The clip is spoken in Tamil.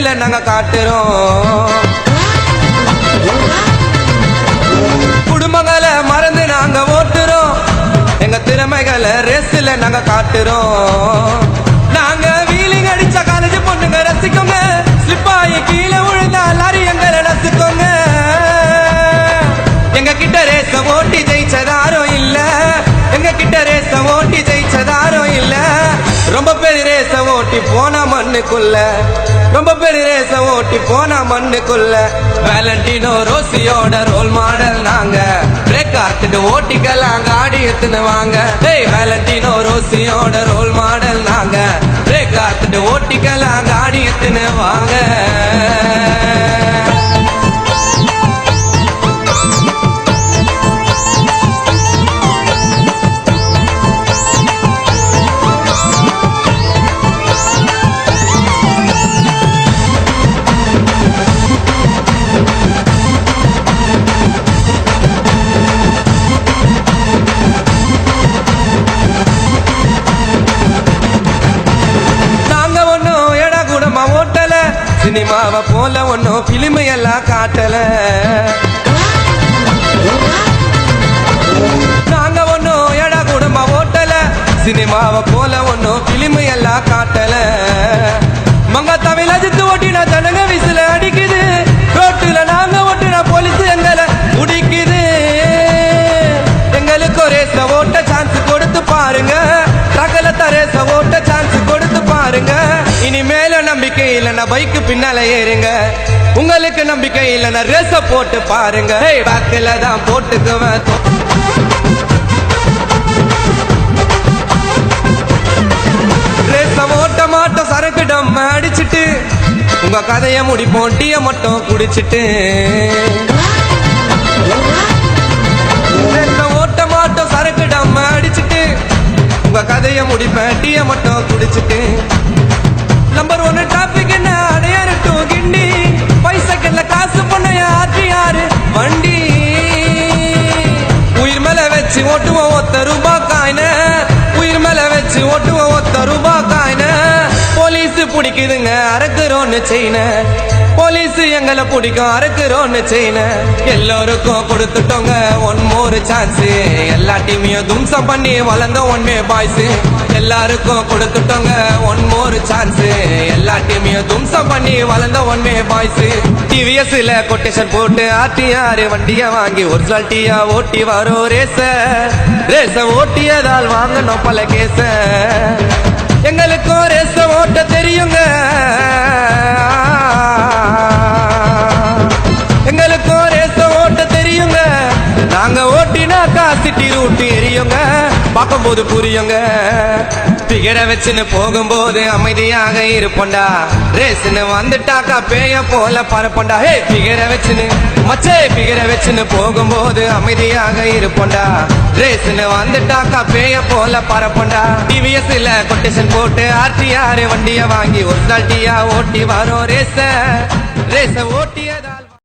ரேஸ்ல நாங்க காட்டுறோம். குடும்பங்களை மறந்து நாங்க ஓட்டுறோம். எங்க திறமைகளை ரேஸ்ல நாங்க காட்டுறோம். நாங்க வீலிங் அடிச்ச காலேஜ் பொண்ணுங்க ரசிக்கோங்க. ஸ்லிப்பாயி கீழே விழுந்தா லாரி எங்களை ரசிக்கோங்க. எங்க கிட்ட ரேச ஓட்டி ஜெயிச்சதாரும் இல்ல. எங்க கிட்ட ரேச ஓட்டி ஜெயிச்சதாரும் இல்ல. ரொம்ப பெரிய ரேச ஓட்டி போன மண்ணுக்குள்ள. ரொம்ப பெரிய ரேச ஓட்டி போன மண்ணுக்குள்ள. வேலண்டினோ ரோசியோட ரோல் மாடல் நாங்க. பிரேக் ஆத்துட்டு ஓட்டிக்கலாம் காடி எத்துன்னு வாங்க. வேலண்டினோ ரோசியோட ரோல் மாடல் நாங்க. பிரேக் ஆத்துட்டு ஓட்டிக்கலாம் காடி எத்துன்னு வாங்க. ஓட்டல சினிமாவை போல ஒன்னும் பிலிம் எல்லாம் காட்டல. நாங்க ஒன்னும் எடா குடும்ப ஓட்டல சினிமாவை போல ஒன்னும் பிலிம் எல்லாம் காட்டல. மங்க தமிழ் அஜித்து ஓட்டினா ஜனங்க விசில அடிக்குது. ரோட்டுல நாங்க ஓட்டினா போலீஸ் எங்களை முடிக்குது. எங்களுக்கு ரேச ஓட்ட சான்ஸ் கொடுத்து பாருங்க. சகலத்த ரேச ஓட்ட சான்ஸ் கொடுத்து பாருங்க. இனிமேல நம்பிக்கை இல்லைன்னா பைக்கு பின்னால ஏறுங்க. உங்களுக்கு நம்பிக்கை இல்லைன்னா ரேச போட்டு பாருங்க. பேக்கில தான் போட்டுக்குவேன். ரேச ஓட்ட மாட்டோம் சரக்கு டம் அடிச்சுட்டு. உங்க கதைய முடிப்போம் டீய மட்டும் குடிச்சிட்டு. ரேச ஓட்ட மாட்டோம் சரக்கு டம் அடிச்சுட்டு. உங்க கதைய முடிப்பேன் டீய மட்டும் குடிச்சிட்டு. நம்பர் 1 டிராபிக் என்ன அடையாறு டு கிண்டி. 5 செகண்ட்ல காசு பண்ண ஆறு வண்டி. உயிர் மேல வச்சு ஓட்டுவோம் ₹1 காயின. உயிர் மேல வச்சு ஓட்டுவோம் ₹1 காயின. போலீஸ் பிடிக்குதுங்க அறக்குறோன்னு செய்ன. போலீஸ் எங்களை பிடிக்கும் அறக்குறோன்னு செய்ன. எல்லோருக்கும் கொடுத்துட்டோங்க ஒன் மோர் சான்ஸ். எல்லா டீமையும் தும்சம் பண்ணி வளர்ந்த ஒன்மே பாய்ஸ். எல்லாருக்கும் கொடுத்துட்டோங்க ஒன் மோர் சான்ஸ். எல்லா டீமையும் தும்சம் பண்ணி வளர்ந்த ஒன்மே பாய்ஸ். டிவிஎஸ்ல கொட்டேஷன் போட்டு ஆர்டிஆர் வண்டிய வாங்கி ஒரிஜினாலிட்டியா ஓட்டி வரோம் ரேச. ரேச ஓட்டியதால் வாங்கணும் பல கேச. எங்களுக்கும் ரேச ஓட்ட தெரியுங்க. எங்களுக்கும் ரேச ஓட்ட தெரியுங்க. நாங்க ஓட்டினாக்கா சிட்டி ரூட் எரியுங்க. பார்க்கும்போது புரியுங்க. பிகர வச்சுன்னு போகும்போது அமைதியாக இருப்போண்டா. ரேஸ்ன்னு வந்துட்டாக்கா பேய போல பரப்போண்டா. பிகர வச்சுன்னு மச்சே பிகர வச்சுன்னு போகும்போது அமைதியாக இருப்போண்டா. ரேஸ்ன்னு வந்துட்டாக்கா பேய போல பரப்போண்டா. டிவிஎஸ்ல கொட்டேஷன் போட்டு ஆர்டிஆர் வண்டிய வாங்கி ஒரிஜினாலிட்டியா ஓட்டி வரோம் ரேச. ரேச ஓட்டியதா